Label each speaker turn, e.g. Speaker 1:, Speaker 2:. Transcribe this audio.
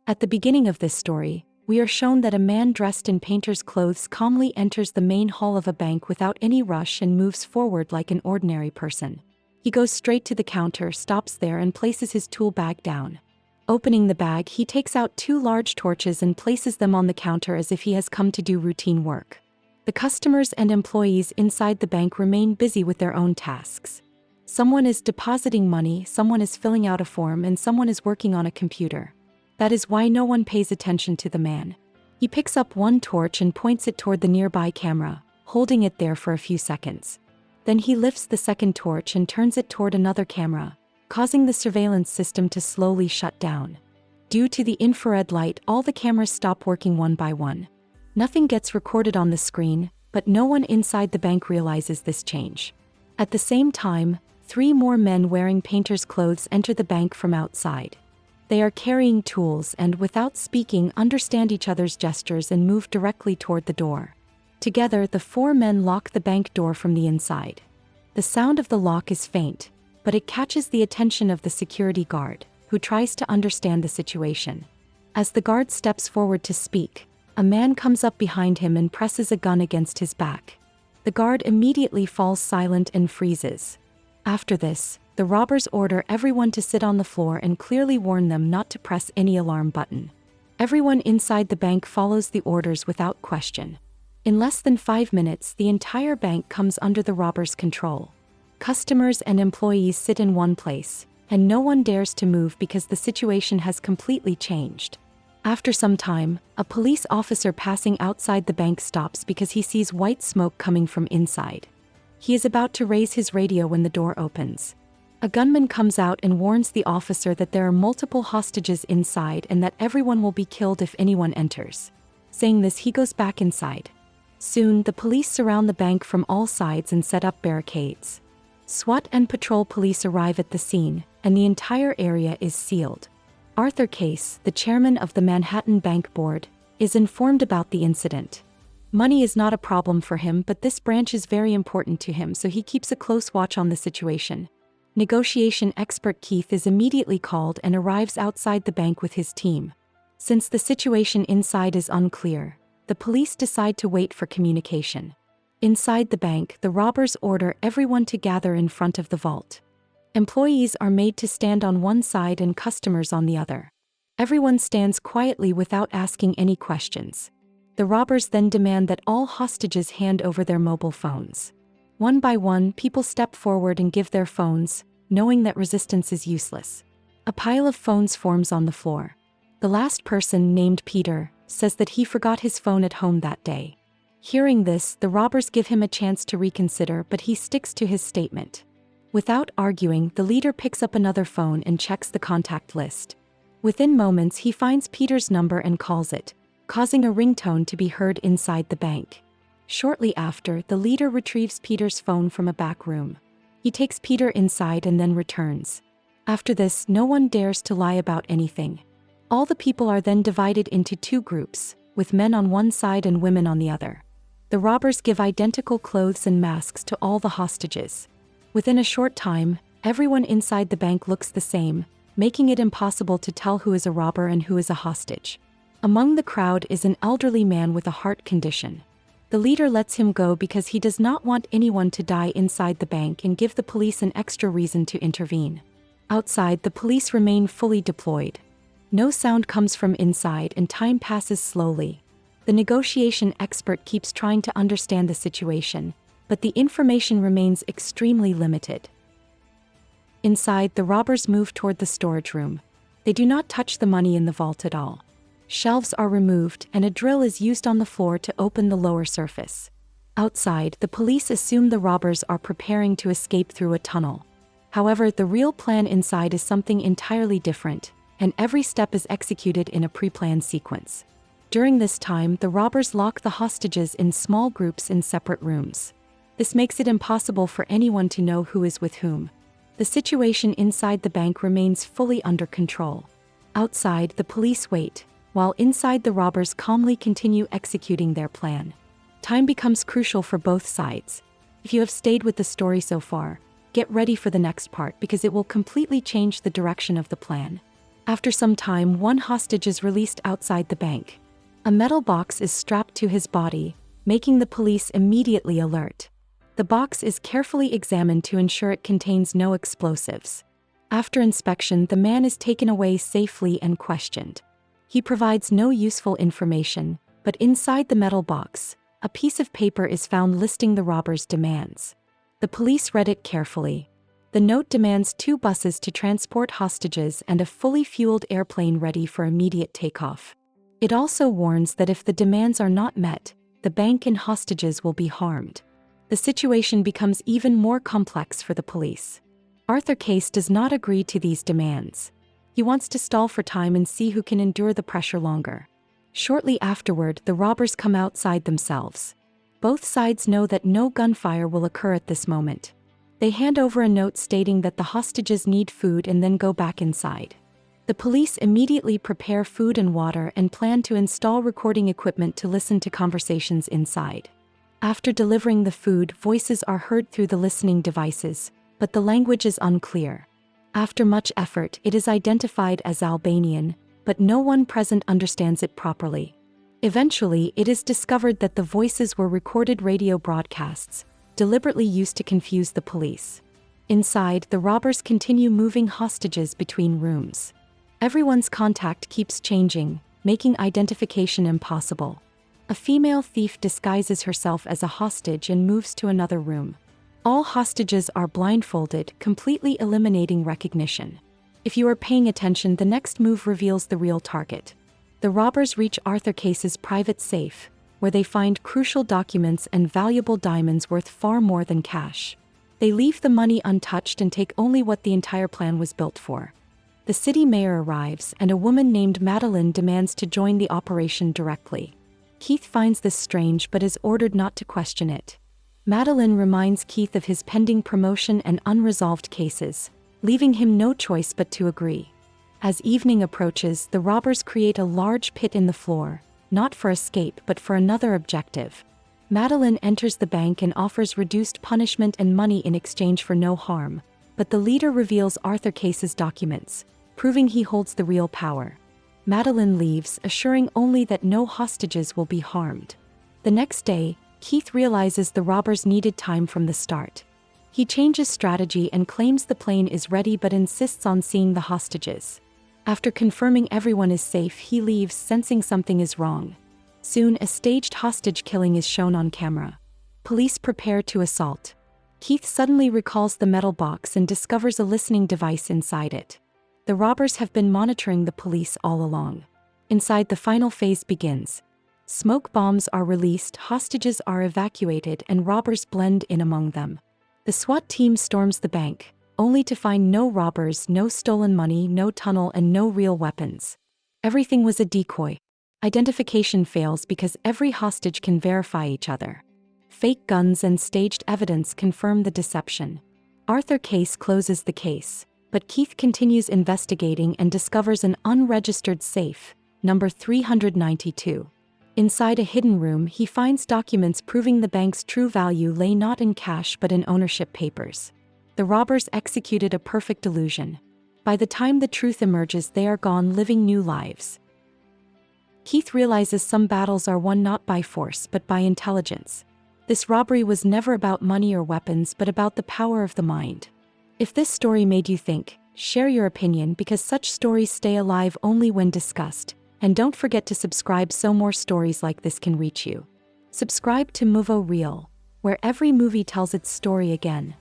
Speaker 1: At the beginning of this story, we are shown that a man dressed in painter's clothes calmly enters the main hall of a bank without any rush and moves forward like an ordinary person. He goes straight to the counter, stops there and places his tool bag down. Opening the bag, he takes out 2 large torches and places them on the counter as if he has come to do routine work. The customers and employees inside the bank remain busy with their own tasks. Someone is depositing money, someone is filling out a form, and someone is working on a computer. That is why no one pays attention to the man. He picks up one torch and points it toward the nearby camera, holding it there for a few seconds. Then he lifts the second torch and turns it toward another camera, causing the surveillance system to slowly shut down. Due to the infrared light, all the cameras stop working one by one. Nothing gets recorded on the screen, but no one inside the bank realizes this change. At the same time, 3 more men wearing painter's clothes enter the bank from outside. They are carrying tools and, without speaking, understand each other's gestures and move directly toward the door. Together, the 4 men lock the bank door from the inside. The sound of the lock is faint, but it catches the attention of the security guard, who tries to understand the situation. As the guard steps forward to speak, a man comes up behind him and presses a gun against his back. The guard immediately falls silent and freezes. After this, the robbers order everyone to sit on the floor and clearly warn them not to press any alarm button. Everyone inside the bank follows the orders without question. In less than 5 minutes, the entire bank comes under the robbers' control. Customers and employees sit in one place, and no one dares to move because the situation has completely changed. After some time, a police officer passing outside the bank stops because he sees white smoke coming from inside. He is about to raise his radio when the door opens. A gunman comes out and warns the officer that there are multiple hostages inside and that everyone will be killed if anyone enters. Saying this, he goes back inside. Soon, the police surround the bank from all sides and set up barricades. SWAT and patrol police arrive at the scene, and the entire area is sealed. Arthur Case, the chairman of the Manhattan Bank Board, is informed about the incident. Money is not a problem for him, but this branch is very important to him, so he keeps a close watch on the situation. Negotiation expert Keith is immediately called and arrives outside the bank with his team. Since the situation inside is unclear, the police decide to wait for communication. Inside the bank, the robbers order everyone to gather in front of the vault. Employees are made to stand on one side and customers on the other. Everyone stands quietly without asking any questions. The robbers then demand that all hostages hand over their mobile phones. One by one, people step forward and give their phones, knowing that resistance is useless. A pile of phones forms on the floor. The last person, named Peter, says that he forgot his phone at home that day. Hearing this, the robbers give him a chance to reconsider, but he sticks to his statement. Without arguing, the leader picks up another phone and checks the contact list. Within moments, he finds Peter's number and calls it, causing a ringtone to be heard inside the bank. Shortly after, the leader retrieves Peter's phone from a back room. He takes Peter inside and then returns. After this, no one dares to lie about anything. All the people are then divided into 2 groups, with men on one side and women on the other. The robbers give identical clothes and masks to all the hostages. Within a short time, everyone inside the bank looks the same, making it impossible to tell who is a robber and who is a hostage. Among the crowd is an elderly man with a heart condition. The leader lets him go because he does not want anyone to die inside the bank and give the police an extra reason to intervene. Outside, the police remain fully deployed. No sound comes from inside and time passes slowly. The negotiation expert keeps trying to understand the situation, but the information remains extremely limited. Inside, the robbers move toward the storage room. They do not touch the money in the vault at all. Shelves are removed and a drill is used on the floor to open the lower surface. Outside, the police assume the robbers are preparing to escape through a tunnel. However, the real plan inside is something entirely different, and every step is executed in a pre-planned sequence. During this time, the robbers lock the hostages in small groups in separate rooms. This makes it impossible for anyone to know who is with whom. The situation inside the bank remains fully under control. Outside, the police wait, while inside the robbers calmly continue executing their plan. Time becomes crucial for both sides. If you have stayed with the story so far, get ready for the next part because it will completely change the direction of the plan. After some time, one hostage is released outside the bank. A metal box is strapped to his body, making the police immediately alert. The box is carefully examined to ensure it contains no explosives. After inspection, the man is taken away safely and questioned. He provides no useful information, but inside the metal box, a piece of paper is found listing the robber's demands. The police read it carefully. The note demands 2 buses to transport hostages and a fully fueled airplane ready for immediate takeoff. It also warns that if the demands are not met, the bank and hostages will be harmed. The situation becomes even more complex for the police. Arthur Case does not agree to these demands. He wants to stall for time and see who can endure the pressure longer. Shortly afterward, the robbers come outside themselves. Both sides know that no gunfire will occur at this moment. They hand over a note stating that the hostages need food and then go back inside. The police immediately prepare food and water and plan to install recording equipment to listen to conversations inside. After delivering the food, voices are heard through the listening devices, but the language is unclear. After much effort, it is identified as Albanian, but no one present understands it properly. Eventually, it is discovered that the voices were recorded radio broadcasts, deliberately used to confuse the police. Inside, the robbers continue moving hostages between rooms. Everyone's contact keeps changing, making identification impossible. A female thief disguises herself as a hostage and moves to another room. All hostages are blindfolded, completely eliminating recognition. If you are paying attention, the next move reveals the real target. The robbers reach Arthur Case's private safe, where they find crucial documents and valuable diamonds worth far more than cash. They leave the money untouched and take only what the entire plan was built for. The city mayor arrives, and a woman named Madeline demands to join the operation directly. Keith finds this strange but is ordered not to question it. Madeline reminds Keith of his pending promotion and unresolved cases, leaving him no choice but to agree. As evening approaches, the robbers create a large pit in the floor, not for escape but for another objective. Madeline enters the bank and offers reduced punishment and money in exchange for no harm, but the leader reveals Arthur Case's documents, proving he holds the real power. Madeline leaves, assuring only that no hostages will be harmed. The next day, Keith realizes the robbers needed time from the start. He changes strategy and claims the plane is ready but insists on seeing the hostages. After confirming everyone is safe, he leaves, sensing something is wrong. Soon, a staged hostage killing is shown on camera. Police prepare to assault. Keith suddenly recalls the metal box and discovers a listening device inside it. The robbers have been monitoring the police all along. Inside, the final phase begins. Smoke bombs are released, hostages are evacuated, and robbers blend in among them. The SWAT team storms the bank, only to find no robbers, no stolen money, no tunnel, and no real weapons. Everything was a decoy. Identification fails because every hostage can verify each other. Fake guns and staged evidence confirm the deception. Arthur Case closes the case, but Keith continues investigating and discovers an unregistered safe, number 392. Inside a hidden room, he finds documents proving the bank's true value lay not in cash but in ownership papers. The robbers executed a perfect illusion. By the time the truth emerges, they are gone, living new lives. Keith realizes some battles are won not by force but by intelligence. This robbery was never about money or weapons but about the power of the mind. If this story made you think, share your opinion, because such stories stay alive only when discussed. And don't forget to subscribe so more stories like this can reach you. Subscribe to movoreel, where every movie tells its story again.